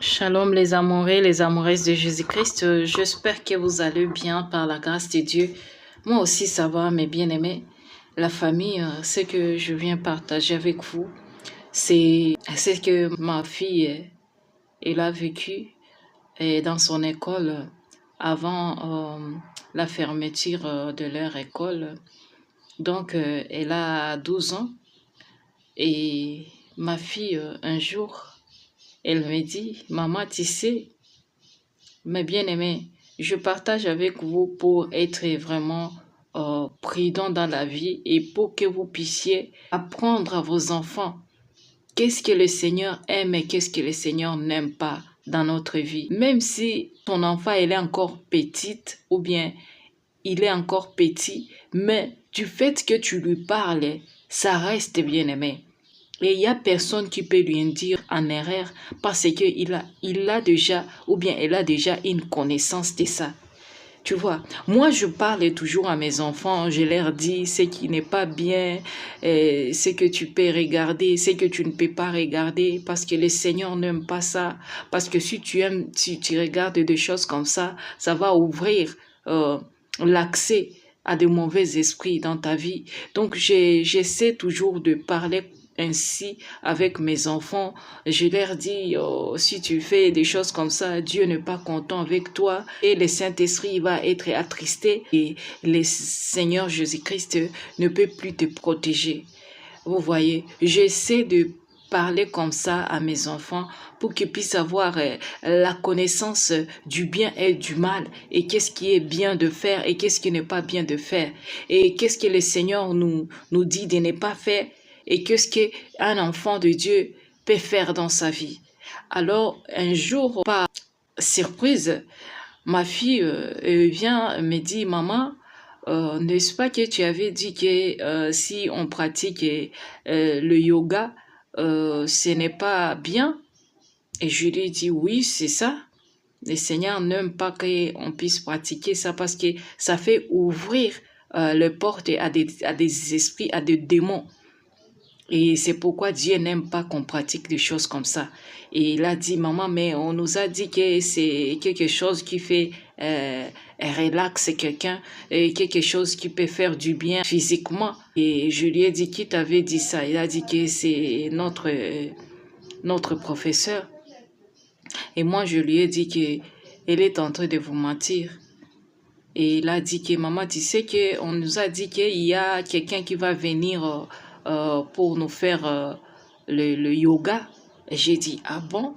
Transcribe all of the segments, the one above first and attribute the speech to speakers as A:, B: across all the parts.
A: Shalom les amoureux, les amoureuses de Jésus-Christ. J'espère que vous allez bien par la grâce de Dieu. Moi aussi ça va, mes bien-aimés. La famille, ce que je viens partager avec vous, c'est ce que ma fille, elle a vécu dans son école avant la fermeture de leur école. Donc, elle a 12 ans et ma fille, un jour, elle me dit, maman, tu sais, mes bien-aimés, je partage avec vous pour être vraiment prudent dans la vie et pour que vous puissiez apprendre à vos enfants qu'est-ce que le Seigneur aime et qu'est-ce que le Seigneur n'aime pas dans notre vie. Même si ton enfant elle est encore petite ou bien il est encore petit, mais du fait que tu lui parles, ça reste bien-aimé. Et il n'y a personne qui peut lui dire en erreur parce qu'il a déjà, ou bien elle a déjà une connaissance de ça. Tu vois, moi je parle toujours à mes enfants, je leur dis ce qui n'est pas bien, ce que tu peux regarder, ce que tu ne peux pas regarder, parce que le Seigneur n'aime pas ça. Parce que si tu aimes, si tu regardes des choses comme ça va ouvrir l'accès à de mauvais esprits dans ta vie. Donc j'essaie toujours de parler ainsi avec mes enfants. Je leur dis, oh, si tu fais des choses comme ça, Dieu n'est pas content avec toi et le Saint-Esprit va être attristé et le Seigneur Jésus-Christ ne peut plus te protéger. Vous voyez, j'essaie de parler comme ça à mes enfants pour qu'ils puissent avoir la connaissance du bien et du mal et qu'est-ce qui est bien de faire et qu'est-ce qui n'est pas bien de faire et qu'est-ce que le Seigneur nous dit de ne pas faire et qu'est-ce qu'un enfant de Dieu peut faire dans sa vie. Alors, un jour, par surprise, ma fille vient me dire, maman, n'est-ce pas que tu avais dit que si on pratique le yoga, ce n'est pas bien? Et je lui ai dit, oui, c'est ça. Le Seigneur n'aime pas qu'on puisse pratiquer ça parce que ça fait ouvrir les portes à des esprits, à des démons. Et c'est pourquoi Dieu n'aime pas qu'on pratique des choses comme ça. Et il a dit, maman, mais on nous a dit que c'est quelque chose qui fait relax quelqu'un, et quelque chose qui peut faire du bien physiquement. Et je lui ai dit, qui t'avait dit ça? Il a dit que c'est notre professeur. Et moi, je lui ai dit qu'elle est en train de vous mentir. Et il a dit que, maman, tu sais qu'on nous a dit qu'il y a quelqu'un qui va venir pour nous faire le yoga. Et j'ai dit, ah bon?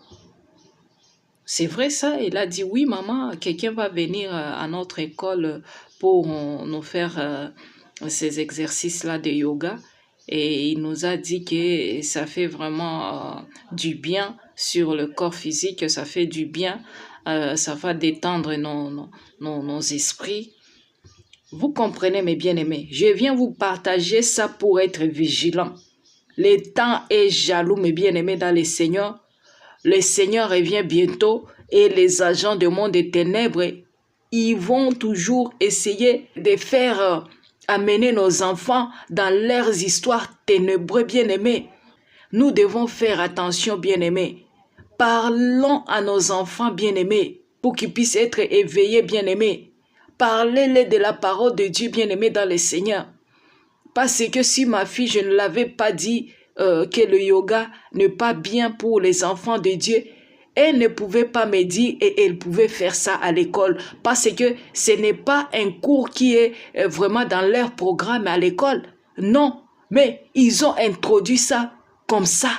A: C'est vrai ça? Il a dit, oui, maman, quelqu'un va venir à notre école pour nous faire ces exercices-là de yoga. Et il nous a dit que ça fait vraiment du bien sur le corps physique, ça fait du bien, ça va détendre nos esprits. Vous comprenez, mes bien-aimés, je viens vous partager ça pour être vigilant. Le temps est jaloux, mes bien-aimés, dans le Seigneur. Le Seigneur revient bientôt et les agents du monde des ténèbres, ils vont toujours essayer de faire amener nos enfants dans leurs histoires ténébreuses, bien-aimés. Nous devons faire attention, bien-aimés. Parlons à nos enfants, bien-aimés, pour qu'ils puissent être éveillés, bien-aimés. Parlez-les de la parole de Dieu, bien-aimé, dans le Seigneur. Parce que si ma fille, je ne l'avais pas dit que le yoga n'est pas bien pour les enfants de Dieu, elle ne pouvait pas me dire et elle pouvait faire ça à l'école. Parce que ce n'est pas un cours qui est vraiment dans leur programme à l'école. Non, mais ils ont introduit ça comme ça,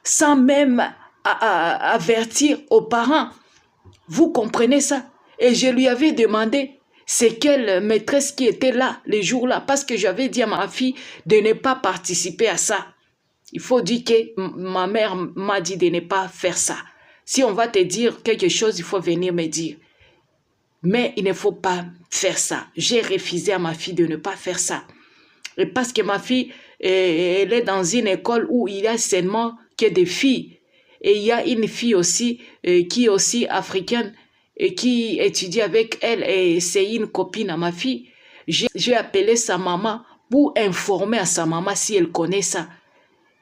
A: sans même avertir aux parents. Vous comprenez ça? Et je lui avais demandé, c'est quelle maîtresse qui était là, les jours-là, parce que j'avais dit à ma fille de ne pas participer à ça. Il faut dire que ma mère m'a dit de ne pas faire ça. Si on va te dire quelque chose, il faut venir me dire. Mais il ne faut pas faire ça. J'ai refusé à ma fille de ne pas faire ça. Et parce que ma fille, elle est dans une école où il y a seulement que des filles. Et il y a une fille aussi, qui est aussi africaine, et qui étudie avec elle, et c'est une copine à ma fille. J'ai appelé sa maman pour informer à sa maman si elle connaît ça.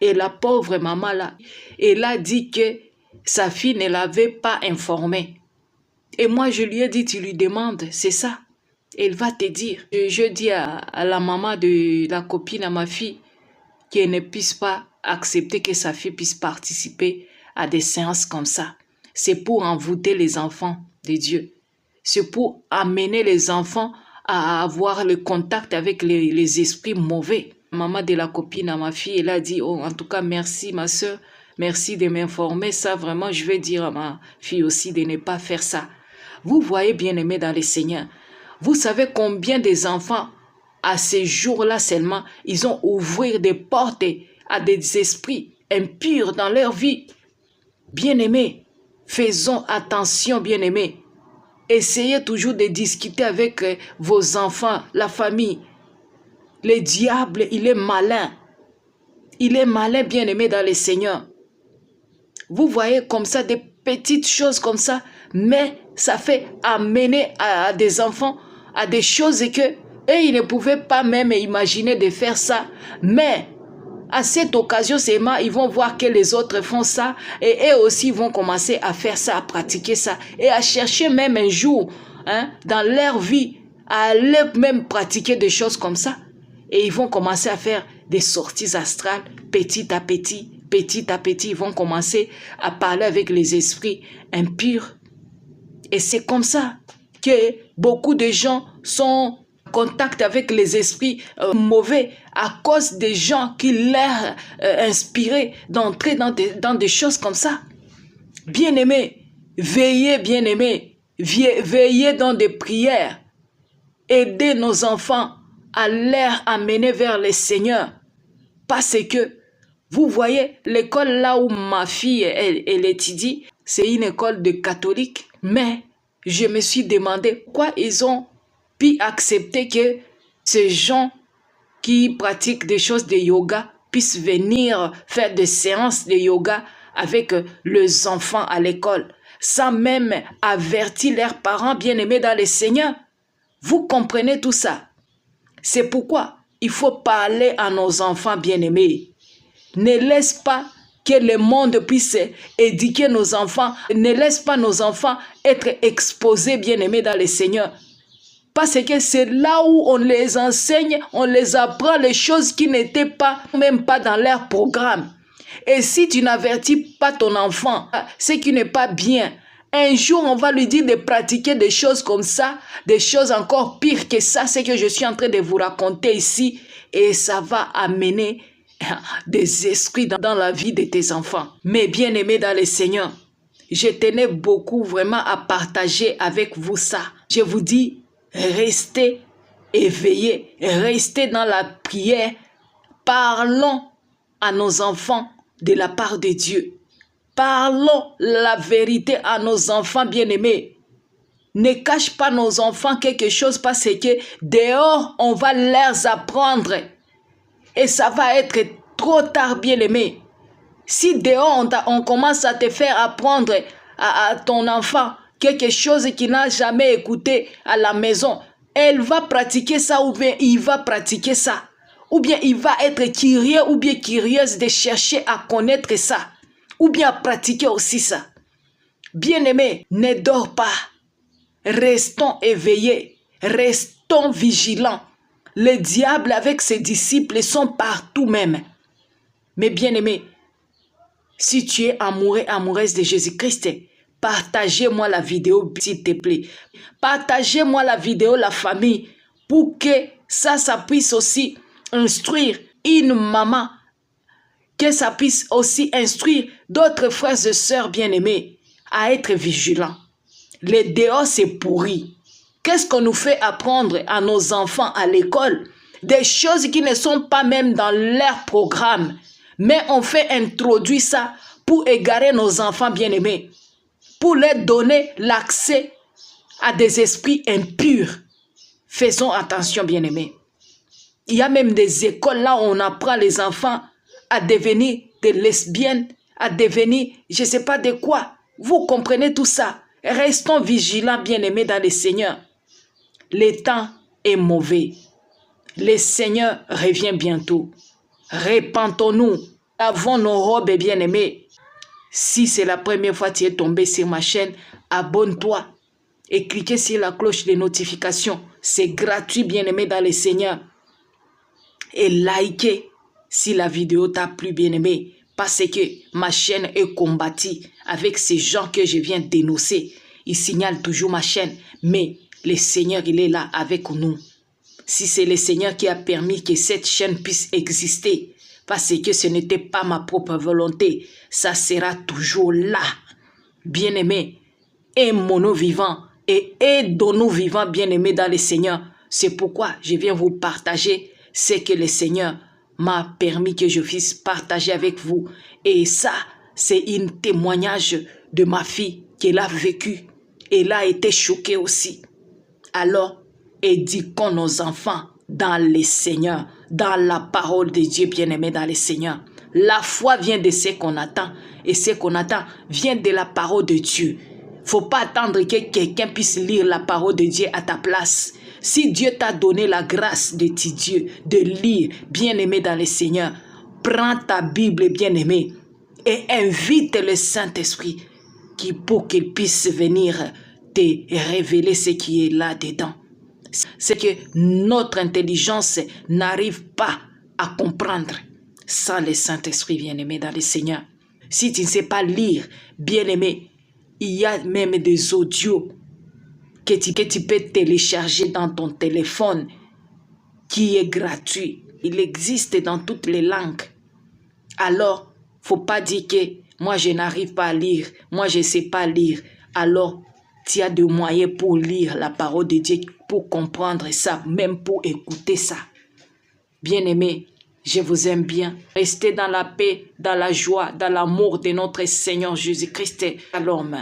A: Et la pauvre maman là, elle a dit que sa fille ne l'avait pas informé. Et moi, je lui ai dit, tu lui demandes, c'est ça. Elle va te dire. Je dis à la maman de la copine, à ma fille, qu'elle ne puisse pas accepter que sa fille puisse participer à des séances comme ça. C'est pour envoûter les enfants de Dieu. C'est pour amener les enfants à avoir le contact avec les esprits mauvais. Maman de la copine à ma fille, elle a dit, oh, en tout cas, merci ma soeur, merci de m'informer. Ça, vraiment, je vais dire à ma fille aussi de ne pas faire ça. Vous voyez, bien-aimés dans le Seigneur, vous savez combien des enfants, à ces jours-là seulement, ils ont ouvert des portes à des esprits impurs dans leur vie. Bien-aimés, faisons attention, bien-aimés. Essayez toujours de discuter avec vos enfants, la famille. Le diable, il est malin. Il est malin, bien-aimé dans le Seigneur. Vous voyez comme ça, des petites choses comme ça, mais ça fait amener à des enfants à des choses que eux, ils ne pouvaient pas même imaginer de faire ça. Mais à cette occasion, seulement, ils vont voir que les autres font ça et eux aussi vont commencer à faire ça, à pratiquer ça et à chercher même un jour dans leur vie à aller même pratiquer des choses comme ça. Et ils vont commencer à faire des sorties astrales petit à petit. Petit à petit, ils vont commencer à parler avec les esprits impurs. Et c'est comme ça que beaucoup de gens sont en contact avec les esprits mauvais à cause des gens qui leur inspirent d'entrer dans des choses comme ça. Bien-aimés, veillez, bien-aimés, veillez dans des prières. Aidez nos enfants à leur amener vers le Seigneur. Parce que, vous voyez, l'école là où ma fille elle étudie, c'est une école de catholiques. Mais je me suis demandé pourquoi ils ont pu accepter que ces gens qui pratiquent des choses de yoga puissent venir faire des séances de yoga avec les enfants à l'école, sans même avertir leurs parents bien-aimés dans le Seigneur. Vous comprenez tout ça? C'est pourquoi il faut parler à nos enfants bien-aimés. Ne laisse pas que le monde puisse éduquer nos enfants. Ne laisse pas nos enfants être exposés, bien-aimés, dans le Seigneur. Parce que c'est là où on les enseigne, on les apprend les choses qui n'étaient pas, même pas dans leur programme. Et si tu n'avertis pas ton enfant, ce qui n'est pas bien, un jour on va lui dire de pratiquer des choses comme ça, des choses encore pires que ça, c'est que je suis en train de vous raconter ici, et ça va amener des esprits dans la vie de tes enfants. Mais bien aimés dans le Seigneur, je tenais beaucoup vraiment à partager avec vous ça. Je vous dis, restez éveillés, restez dans la prière, parlons à nos enfants de la part de Dieu. Parlons la vérité à nos enfants bien-aimés. Ne cache pas nos enfants quelque chose parce que dehors, on va leur apprendre. Et ça va être trop tard, bien-aimé. Si dehors, on commence à te faire apprendre à ton enfant quelque chose qu'il n'a jamais écouté à la maison, elle va pratiquer ça ou bien il va pratiquer ça. Ou bien il va être curieux ou bien curieuse de chercher à connaître ça. Ou bien à pratiquer aussi ça. Bien-aimé, ne dors pas. Restons éveillés. Restons vigilants. Le diable avec ses disciples sont partout même. Mais bien-aimé, si tu es amoureux, amoureuse de Jésus-Christ, partagez-moi la vidéo, s'il te plaît. Partagez-moi la vidéo, la famille, pour que ça puisse aussi instruire une maman, que ça puisse aussi instruire d'autres frères et sœurs bien-aimés à être vigilants. Le dehors, c'est pourri. Qu'est-ce qu'on nous fait apprendre à nos enfants à l'école? Des choses qui ne sont pas même dans leur programme. Mais on fait introduire ça pour égarer nos enfants bien-aimés. Pour leur donner l'accès à des esprits impurs. Faisons attention bien-aimés. Il y a même des écoles là où on apprend les enfants à devenir des lesbiennes, à devenir je ne sais pas de quoi. Vous comprenez tout ça. Restons vigilants bien-aimés dans le Seigneur. Le temps est mauvais. Le Seigneur revient bientôt. Répentons-nous. Lavons nos robes bien-aimés. Si c'est la première fois que tu es tombé sur ma chaîne, abonne-toi et cliquez sur la cloche de notification. C'est gratuit, bien-aimé dans le Seigneur. Et likez si la vidéo t'a plu, bien-aimé, parce que ma chaîne est combattue avec ces gens que je viens dénoncer. Ils signalent toujours ma chaîne, mais le Seigneur, il est là avec nous. Si c'est le Seigneur qui a permis que cette chaîne puisse exister, parce que ce n'était pas ma propre volonté, ça sera toujours là. Bien-aimé, aimons-nous vivants et aidons-nous vivants, bien-aimés dans le Seigneur. C'est pourquoi je viens vous partager ce que le Seigneur m'a permis que je puisse partager avec vous. Et ça, c'est un témoignage de ma fille qu'elle a vécu. Elle a été choquée aussi. Alors, éduquons nos enfants dans le Seigneur, dans la parole de Dieu, bien-aimé dans le Seigneur. La foi vient de ce qu'on attend, et ce qu'on attend vient de la parole de Dieu. Faut pas attendre que quelqu'un puisse lire la parole de Dieu à ta place. Si Dieu t'a donné la grâce de Dieu, de lire, bien-aimé dans le Seigneur, prends ta Bible, bien-aimé, et invite le Saint-Esprit pour qu'il puisse venir te révéler ce qui est là-dedans. C'est que notre intelligence n'arrive pas à comprendre sans le Saint-Esprit, bien-aimé dans le Seigneur. Si tu ne sais pas lire, bien-aimé, il y a même des audios que tu peux télécharger dans ton téléphone qui est gratuit. Il existe dans toutes les langues. Alors, faut pas dire que moi je n'arrive pas à lire, moi je ne sais pas lire. Alors, tu as des moyens pour lire la parole de Dieu, pour comprendre ça, même pour écouter ça. Bien-aimés, je vous aime bien. Restez dans la paix, dans la joie, dans l'amour de notre Seigneur Jésus-Christ. Shalom.